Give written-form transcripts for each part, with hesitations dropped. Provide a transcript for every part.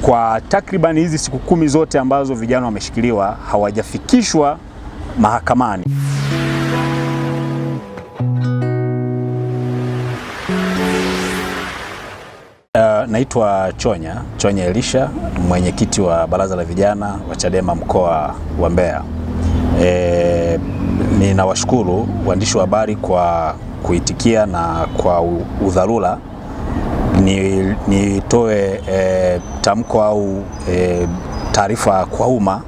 kwa takriban hizi siku 10 zote ambazo vijana wameshikiliwa hawajafikishwa mahakamani. Naitwa Chonya Elisha, mwenyekiti wa Baraza la Vijana wa Chadema mkoa wa Mbeya. Ninawashukuru waandishi wa habari kwa kuitikia na kwa udharura nitoe tamko au taarifa kwa umma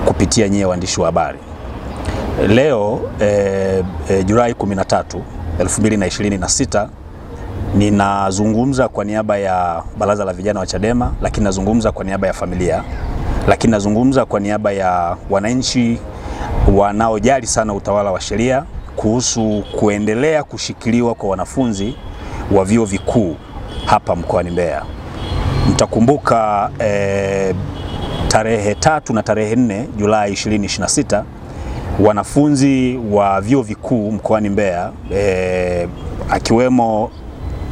kupitia nyie waandishi wa habari. Leo Julai 13, 2026 ninazungumza kwa niaba ya Baraza la Vijana wa Chadema, lakini nazungumza kwa niaba ya familia, lakini nazungumza kwa niaba ya wananchi wanaojali sana utawala wa sheria kuhusu kuendelea kushikiliwa kwa wanafunzi wa vyuo vikuu hapa mkoani Mbeya. Mtakumbuka tarehe 3 na tarehe 4 Julai 2026 wanafunzi wa vyuo vikuu mkoani Mbeya akiwemo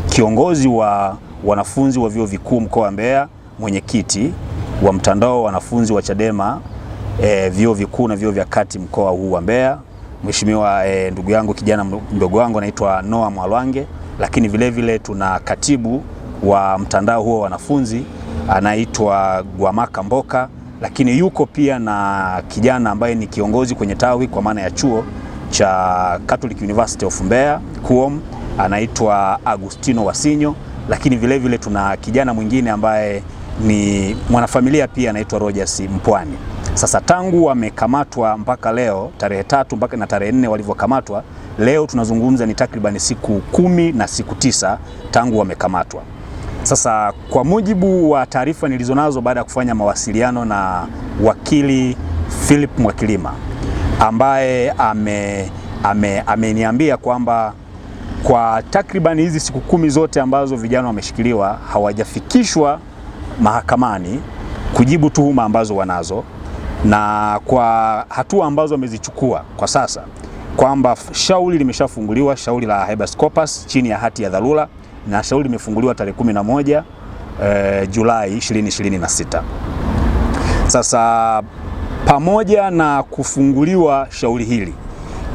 kiongozi wa wanafunzi wa vyuo vikuu mkoa wa Mbeya, mwenyekiti wa mtandao wa wanafunzi wa Chadema vyuo vikuu na vyuo vya kati mkoa huu wa Mbeya, Mheshimiwa ndugu yangu kijana mdogo wangu anaitwa Noah Mwalwange, lakini vile vile tuna katibu wa mtandao huo wa wanafunzi anaitwa Gwamaka Mboka, lakini yuko pia na kijana ambaye ni kiongozi kwenye tawi kwa maana ya chuo cha Catholic University of Mbeya KUOM anaitwa Agustino Wasinyo, lakini vile vile tuna kijana mwingine ambaye ni mwanafamilia pia anaitwa Rogers Mpwani. Sasa tangu wamekamatwa mpaka leo tarehe 3 mpaka na tarehe 4 walivyokamatwa, leo tunazungumza ni takriban siku 10 na siku 9 tangu wamekamatwa. Sasa kwa mujibu wa taarifa nilizonazo baada ya kufanya mawasiliano na wakili Philip Mwakilima ambaye ameniambia kwamba kwa takriban hizi siku 10 zote ambazo vijana wameshikiliwa hawajafikishwa mahakamani kujibu tuhuma ambazo wanazo, na kwa hatua ambazo wamezichukua kwa sasa kwamba shauri limeshafunguliwa, shauri la habeas corpus chini ya hati ya dharura, na shauri limefunguliwa tarehe 11 Julai 2026. Sasa pamoja na kufunguliwa shauri hili,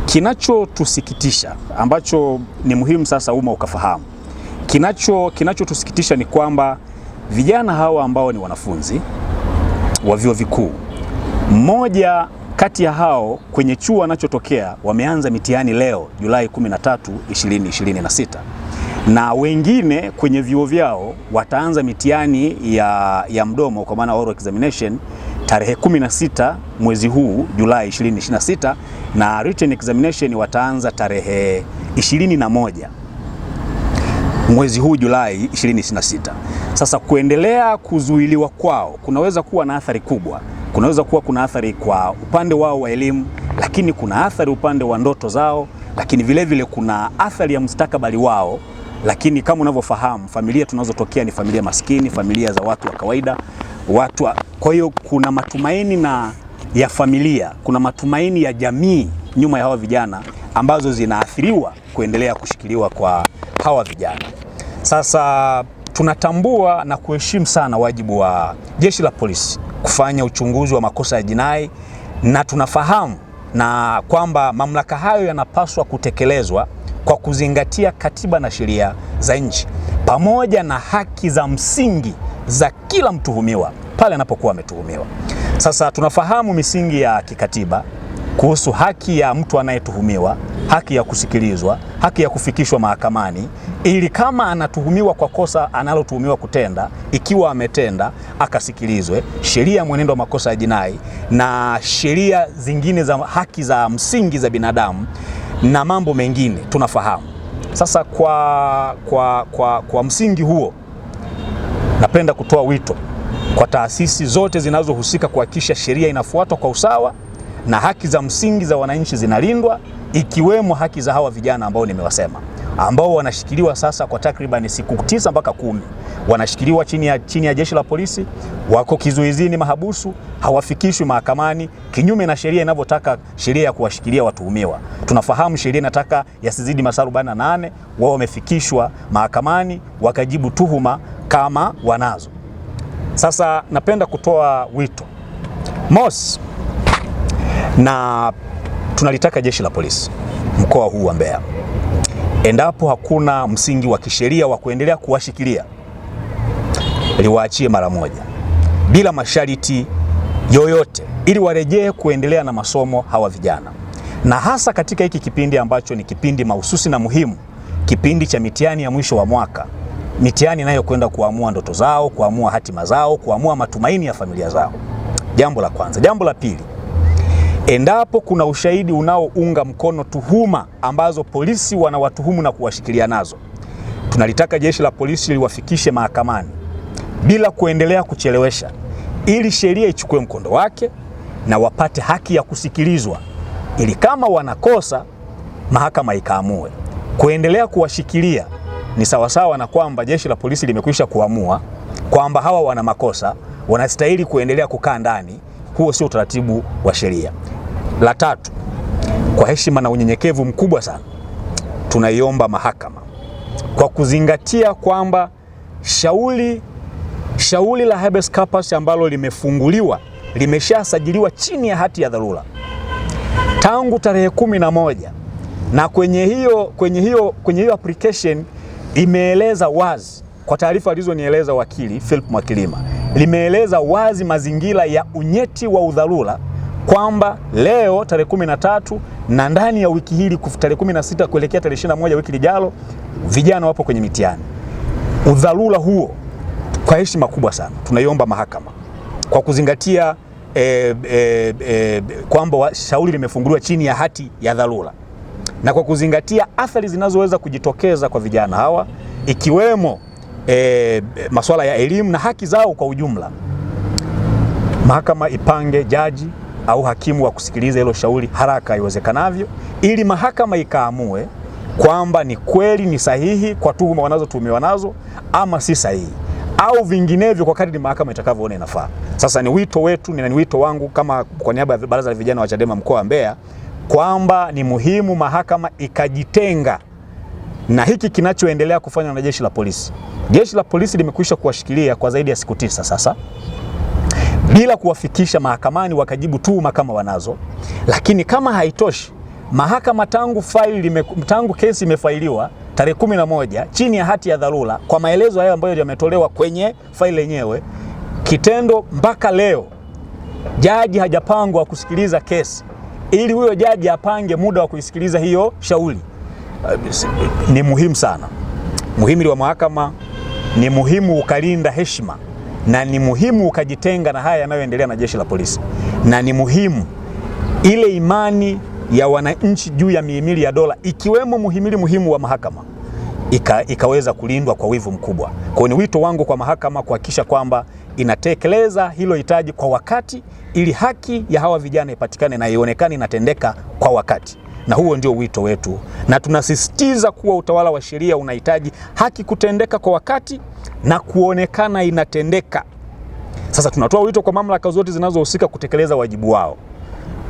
kinachotusikitisha ambacho ni muhimu sasa umma ukafahamu, kinachotusikitisha ni kwamba vijana hawa ambao ni wanafunzi wa vyuo vikuu, mmoja kati ya hao kwenye chuo anachotokea wameanza mitihani leo Julai 13, 2026, na wengine kwenye vyuo vyao wataanza mitihani ya mdomo kwa maana oral examination tarehe 16 mwezi huu Julai 2026, na written examination wataanza tarehe 21 mwezi huu Julai 2026. Sasa kuendelea kuzuiliwa kwao kunaweza kuwa na athari kubwa. Kunaweza kuwa kuna athari kwa upande wao wa elimu, lakini kuna athari upande wa ndoto zao, lakini vile vile kuna athari ya mustakabali wao. Lakini kama unavyofahamu, familia tunazotokea ni familia maskini, familia za watu wa kawaida, kwa hiyo kuna matumaini ya familia, kuna matumaini ya jamii nyuma ya hawa vijana ambazo zinaathiriwa kuendelea kushikiliwa kwa hawa vijana. Sasa tunatambua na kuheshimu sana wajibu wa Jeshi la Polisi kufanya uchunguzi wa makosa ya jinai, na tunafahamu na kwamba mamlaka hayo yanapaswa kutekelezwa kwa kuzingatia katiba na sheria za nchi pamoja na haki za msingi za kila mtuhumiwa pale anapokuwa ametuhumiwa. Sasa tunafahamu misingi ya kikatiba kuhusu haki ya mtu anayetuhumiwa, haki ya kusikilizwa, haki ya kufikishwa mahakamani ili kama anatuhumiwa kwa kosa analotuhumiwa kutenda, ikiwa ametenda akasikilizwe, sheria ya mwenendo wa makosa ya jinai na sheria zingine za haki za msingi za binadamu na mambo mengine tunafahamu. Sasa kwa msingi huo, napenda kutoa wito kwa taasisi zote zinazohusika kuhakikisha sheria inafuatwa kwa usawa na haki za msingi za wananchi zinalindwa, ikiwemo haki za hawa vijana ambao nimewasema, ambao wanashikiliwa sasa kwa takriban siku 9 mpaka 10. Wanashikiliwa chini ya Jeshi la Polisi, wako kizuizini mahabusu, hawafikishwi mahakamani kinyume na sheria inavyotaka, sheria ya kuwashikilia watuhumiwa. Tunafahamu sheria inataka yasizidi masaa 48, wao wamefikishwa mahakamani wakajibu tuhuma kama wanazo. Sasa napenda kutoa wito mosi, na tunalitaka jeshi la polisi mkoa huu wa Mbeya, endapo hakuna msingi wa kisheria wa kuendelea kuwashikilia, liwaachie mara moja bila masharti yoyote, ili warejee kuendelea na masomo hawa vijana, na hasa katika hiki kipindi ambacho ni kipindi mahususi na muhimu, kipindi cha mitihani ya mwisho wa mwaka, mitihani inayokwenda kuamua ndoto zao, kuamua hatima zao, kuamua matumaini ya familia zao. Jambo la kwanza. Jambo la pili, endapo kuna ushahidi unaounga mkono tuhuma ambazo polisi wanawatuhumu na kuwashikilia nazo, tunalitaka jeshi la polisi liwafikishe mahakamani bila kuendelea kuchelewesha, ili sheria ichukue mkondo wake na wapate haki ya kusikilizwa, ili kama wanakosa mahakama ikaamue. Kuendelea kuwashikilia ni sawasawa na kwamba jeshi la polisi limekwisha kuamua kwamba hawa wana makosa, wanastahili kuendelea kukaa ndani. Huo sio utaratibu wa sheria. La tatu, kwa heshima na unyenyekevu mkubwa sana, tunaiomba mahakama, kwa kuzingatia kwamba shauri la habeas corpus ambalo limefunguliwa limeshasajiliwa chini ya hati ya dharura tangu tarehe 11, na kwenye hiyo application imeeleza wazi, kwa taarifa alizonieleza wakili Philip Mwakilima, limeeleza wazi mazingira ya unyeti wa udharura, kwamba leo tarehe 13 na ndani ya wiki hili tarehe 16 kuelekea tarehe 21 wiki lijalo, vijana wapo kwenye mitihani. Udharura huo, kwa heshima kubwa sana, tunaiomba mahakama, kwa kuzingatia kwamba shauri limefunguliwa chini ya hati ya dharura, na kwa kuzingatia athari zinazoweza kujitokeza kwa vijana hawa, ikiwemo masuala ya elimu na haki zao kwa ujumla, mahakama ipange jaji au hakimu wa kusikiliza hilo shauri haraka iwezekanavyo, ili mahakama ikaamue kwamba ni kweli ni sahihi kwa tuhuma wanazotuhumiwa nazo, ama si sahihi, au vinginevyo kwa kadri mahakama itakavyoona inafaa. Sasa ni wito wetu, ni wito wangu kama kwa niaba ya Baraza la Vijana wa Chadema mkoa wa Mbeya, kwamba ni muhimu mahakama ikajitenga na hiki kinachoendelea kufanywa na jeshi la polisi. Jeshi la polisi limekwisha kuwashikilia kwa zaidi ya siku 9 sasa, bila kuwafikisha mahakamani wakajibu tuhuma kama wanazo. Lakini kama haitoshi, mahakama tangu kesi imefailiwa tarehe 11 chini ya hati ya dharura, kwa maelezo hayo ambayo yametolewa kwenye faili lenyewe, kitendo mpaka leo jaji hajapangwa kusikiliza kesi, ili huyo jaji apange muda wa kuisikiliza hiyo shauri. Ni muhimu sana, muhimili wa mahakama ni muhimu ukalinda heshima, na ni muhimu ukajitenga na haya yanayoendelea na jeshi la polisi, na ni muhimu ile imani ya wananchi juu ya mihimili ya dola, ikiwemo muhimili muhimu wa mahakama, ikaweza kulindwa kwa wivu mkubwa. Kwa hiyo ni wito wangu kwa mahakama kuhakikisha kwamba inatekeleza hilo hitaji kwa wakati, ili haki ya hawa vijana ipatikane na ionekane inatendeka kwa wakati. Na huo ndio wito wetu, na tunasisitiza kuwa utawala wa sheria unahitaji haki kutendeka kwa wakati na kuonekana inatendeka. Sasa tunatoa wito kwa mamlaka zote zinazohusika kutekeleza wajibu wao,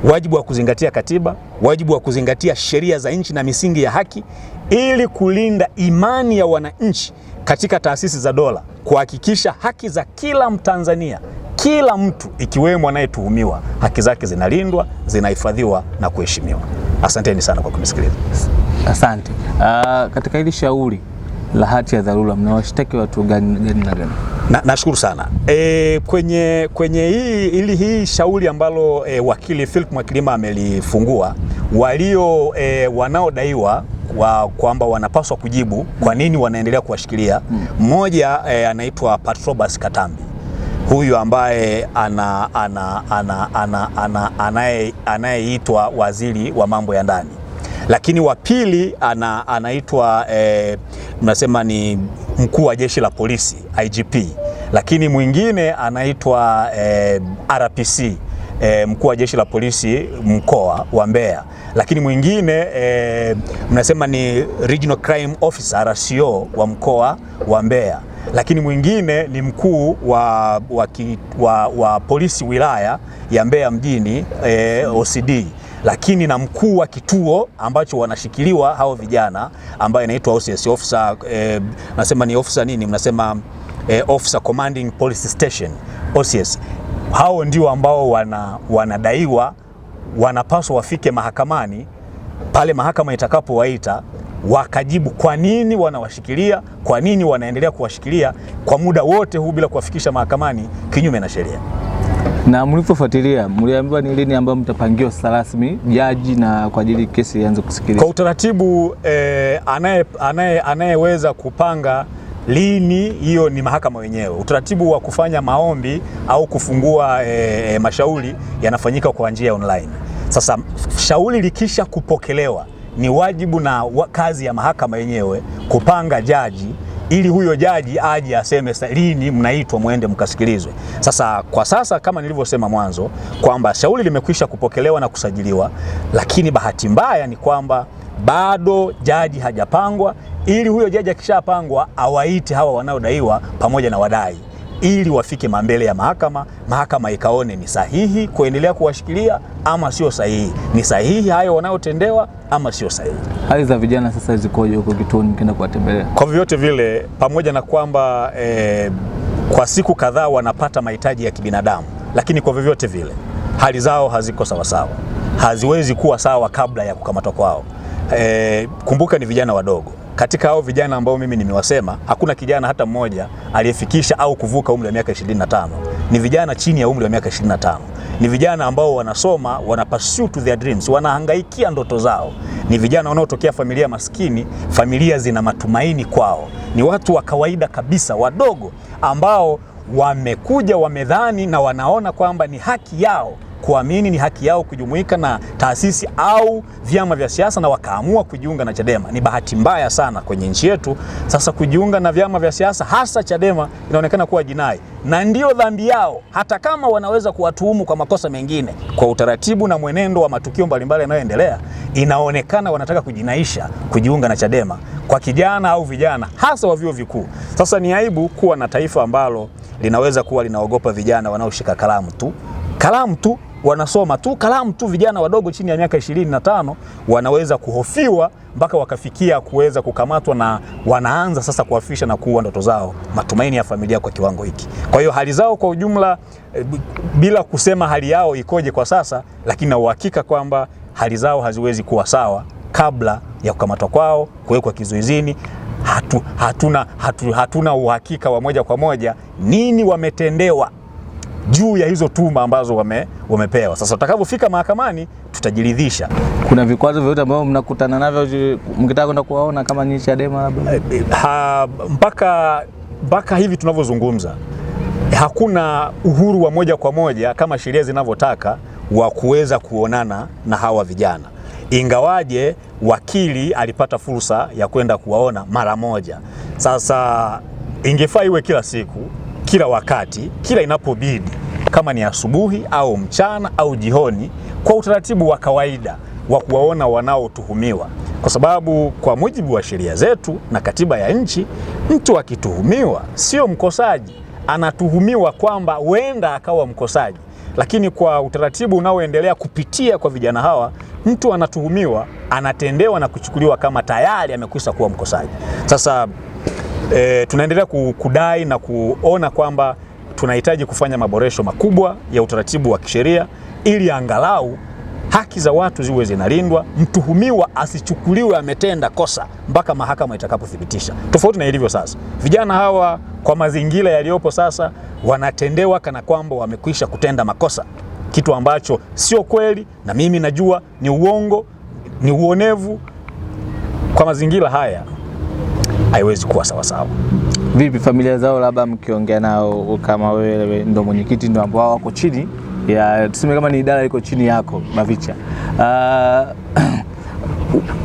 wajibu wa kuzingatia katiba, wajibu wa kuzingatia sheria za nchi na misingi ya haki, ili kulinda imani ya wananchi katika taasisi za dola, kuhakikisha haki za kila Mtanzania, kila mtu ikiwemo anayetuhumiwa, haki zake zinalindwa, zinahifadhiwa na kuheshimiwa. Asanteni sana kwa kunisikiliza. Asante. Katika hili shauri la hati ya dharura mnawashtaki watu gani na gani? Nashukuru sana. Kwenye hii shauri ambalo wakili Philip Mwakilima amelifungua, wanaodaiwa kwamba wanapaswa kujibu kwa nini wanaendelea kuwashikilia. Mmoja anaitwa Patrobas Katambi, huyu ambaye anayeitwa waziri wa mambo ya ndani. Lakini wa pili anaitwa mnasema ni mkuu wa jeshi la polisi IGP. Lakini mwingine anaitwa RPC, mkuu wa jeshi la polisi mkoa wa Mbeya. Lakini mwingine mnasema ni Regional Crime Officer RCO wa mkoa wa Mbeya. Lakini mwingine ni mkuu wa polisi wilaya ya Mbeya mjini OCD. Lakini na mkuu wa kituo ambacho wanashikiliwa hao vijana, ambaye anaitwa OCS officer, nasema ni officer nini, mnasema Officer Commanding Police Station, OCS. Hao ndio ambao wanadaiwa wanapaswa wafike mahakamani pale mahakama itakapowaita, wakajibu kwa nini wanawashikilia, kwa nini wanaendelea kuwashikilia kwa muda wote huu bila kuwafikisha mahakamani kinyume na sheria. Na mlipofuatilia, mliambiwa ni lini ambayo mtapangiwa sasa rasmi jaji na kwa ajili kesi ianze kusikilizwa? Kwa utaratibu anayeweza kupanga lini, hiyo ni mahakama wenyewe. Utaratibu wa kufanya maombi au kufungua mashauri yanafanyika kwa njia online. Sasa shauri likisha kupokelewa, ni wajibu na kazi ya mahakama yenyewe kupanga jaji, ili huyo jaji aje aseme lini mnaitwa muende mkasikilizwe. Sasa kwa sasa, kama nilivyosema mwanzo kwamba shauri limekwisha kupokelewa na kusajiliwa, lakini bahati mbaya ni kwamba bado jaji hajapangwa, ili huyo jaji akishapangwa awaite hawa wanaodaiwa pamoja na wadai, ili wafike mbele ya mahakama, mahakama ikaone ni sahihi kuendelea kuwashikilia ama sio sahihi, ni sahihi hayo wanaotendewa ama sio sahihi. Hali za vijana sasa zikoje huko kituoni mkienda kuwatembelea? Kwa vyote vile, pamoja na kwamba kwa siku kadhaa wanapata mahitaji ya kibinadamu, lakini kwa vyovyote vile hali zao haziko sawasawa, haziwezi kuwa sawa kabla ya kukamatwa kwao. Kumbuka ni vijana wadogo. Katika hao vijana ambao mimi nimewasema, hakuna kijana hata mmoja aliyefikisha au kuvuka umri wa miaka 25. Ni vijana chini ya umri wa miaka 25. Ni vijana ambao wanasoma, wana pursue to their dreams, wanahangaikia ndoto zao. Ni vijana wanaotokea familia maskini, familia zina matumaini kwao. Ni watu wa kawaida kabisa, wadogo, ambao wamekuja wamedhani na wanaona kwamba ni haki yao kuamini, ni haki yao kujumuika na taasisi au vyama vya siasa, na wakaamua kujiunga na Chadema. Ni bahati mbaya sana kwenye nchi yetu sasa kujiunga na vyama vya siasa, hasa Chadema, inaonekana kuwa jinai, na ndio dhambi yao, hata kama wanaweza kuwatuhumu kwa makosa mengine. Kwa utaratibu na mwenendo wa matukio mbalimbali yanayoendelea, inaonekana wanataka kujinaisha kujiunga na Chadema kwa kijana au vijana hasa wa vyuo vikuu. Sasa ni aibu kuwa na taifa ambalo linaweza kuwa linaogopa vijana wanaoshika kalamu tu, wanasoma tu kalamu tu. Vijana wadogo chini ya miaka 25 wanaweza kuhofiwa mpaka wakafikia kuweza kukamatwa, na wanaanza sasa kuafisha na kuua ndoto zao, matumaini ya familia kwa kiwango hiki. Kwa hiyo hali zao kwa ujumla, bila kusema hali yao ikoje kwa sasa, lakini na uhakika kwamba hali zao haziwezi kuwa sawa kabla ya kukamatwa kwao, kuwekwa kizuizini. Hatuna uhakika wa moja kwa moja nini wametendewa juu ya hizo tuma ambazo wamepewa. Sasa tutakapofika mahakamani tutajiridhisha. Kuna vikwazo vyote ambavyo mnakutana navyo mkitaka kwenda kuwaona kama ni Chadema labda? Mpaka hivi tunavyozungumza hakuna uhuru wa moja kwa moja kama sheria zinavyotaka wa kuweza kuonana na hawa vijana, ingawaje wakili alipata fursa ya kwenda kuwaona mara moja. Sasa ingefaa iwe kila siku, kila wakati, kila inapobidi, kama ni asubuhi au mchana au jioni, kwa utaratibu wa kawaida wa kuwaona wanaotuhumiwa, kwa sababu kwa mujibu wa sheria zetu na katiba ya nchi, mtu akituhumiwa sio mkosaji, anatuhumiwa kwamba huenda akawa mkosaji. Lakini kwa utaratibu unaoendelea kupitia kwa vijana hawa, mtu anatuhumiwa, anatendewa na kuchukuliwa kama tayari amekwisha kuwa mkosaji. Sasa tunaendelea kudai na kuona kwamba tunahitaji kufanya maboresho makubwa ya utaratibu wa kisheria, ili angalau haki za watu ziwe zinalindwa, mtuhumiwa asichukuliwe ametenda kosa mpaka mahakama itakapothibitisha. Tofauti na ilivyo sasa, vijana hawa kwa mazingira yaliyopo sasa wanatendewa kana kwamba wamekwisha kutenda makosa, kitu ambacho sio kweli, na mimi najua ni uongo, ni uonevu. Kwa mazingira haya haiwezi kuwa sawa sawa. Vipi familia zao, labda mkiongea nao, kama wewe ndo mwenyekiti, ndo ambao wako chini ya, tuseme kama ni idara iko chini yako Bavicha,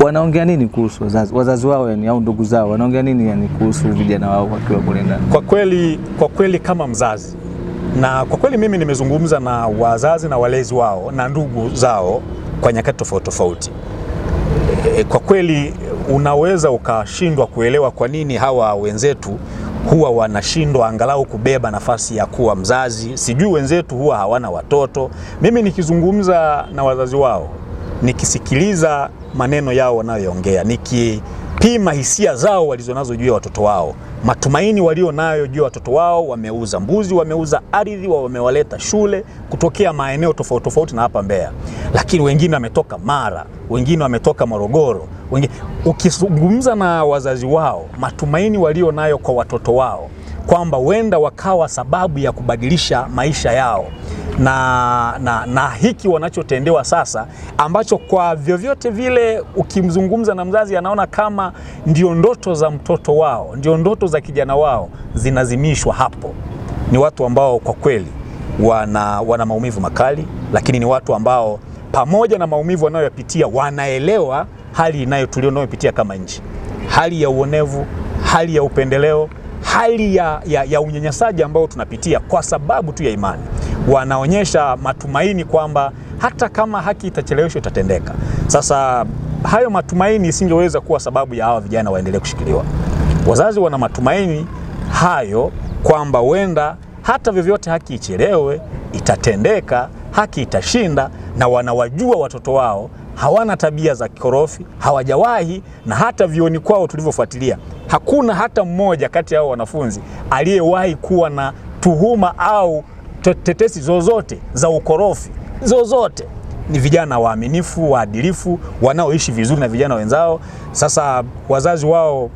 wanaongea nini kuhusu wazazi wao, yani au ndugu zao, wanaongea nini yani kuhusu vijana wao wakiwa kule ndani? Kwa kweli kama mzazi, na kwa kweli mimi nimezungumza na wazazi na walezi wao na ndugu zao kwa nyakati tofauti tofauti. Kwa kweli unaweza ukashindwa kuelewa kwa nini hawa wenzetu huwa wanashindwa angalau kubeba nafasi ya kuwa mzazi. Sijui wenzetu huwa hawana watoto. Mimi nikizungumza na wazazi wao, nikisikiliza maneno yao wanayoongea, pima hisia zao walizonazo juu ya watoto wao, matumaini walio nayo juu ya watoto wao. Wameuza mbuzi, wameuza ardhi, wamewaleta shule kutokea maeneo tofauti tofauti na hapa Mbeya, lakini wengine wametoka Mara, wengine wametoka Morogoro, wengine. Ukizungumza na wazazi wao, matumaini walio nayo kwa watoto wao kwamba wenda wakawa sababu ya kubadilisha maisha yao na hiki wanachotendewa sasa, ambacho kwa vyovyote vile ukimzungumza na mzazi anaona kama ndio ndoto za mtoto wao, ndio ndoto za kijana wao zinazimishwa hapo. Ni watu ambao kwa kweli wana maumivu makali, lakini ni watu ambao pamoja na maumivu wanayopitia wanaelewa hali tulionayopitia kama nchi, hali ya uonevu, hali ya upendeleo, hali ya unyanyasaji ambao tunapitia kwa sababu tu ya imani. Wanaonyesha matumaini kwamba hata kama haki itacheleweshwa itatendeka. Sasa hayo matumaini isingeweza kuwa sababu ya hawa vijana waendelee kushikiliwa. Wazazi wana matumaini hayo kwamba wenda hata vyovyote haki ichelewe itatendeka, haki itashinda, na wanawajua watoto wao hawana tabia za kikorofi, hawajawahi, na hata vioni kwao tulivyofuatilia hakuna hata mmoja kati ya hao wanafunzi aliyewahi kuwa na tuhuma au tetesi zozote za ukorofi zozote. Ni vijana waaminifu, waadilifu, wanaoishi vizuri na vijana wenzao. Sasa wazazi wao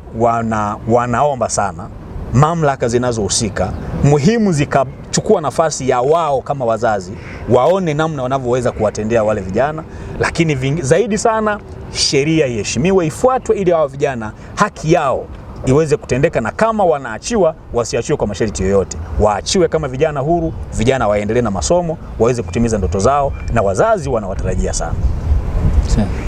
wanaomba sana mamlaka zinazohusika muhimu zikachukua nafasi ya wao kama wazazi, waone namna wanavyoweza kuwatendea wale vijana, lakini zaidi sana sheria iheshimiwe, ifuatwe, ili hao vijana haki yao iweze kutendeka, na kama wanaachiwa wasiachiwe kwa masharti yoyote, waachiwe kama vijana huru, vijana waendelee na masomo, waweze kutimiza ndoto zao, na wazazi wanawatarajia sana.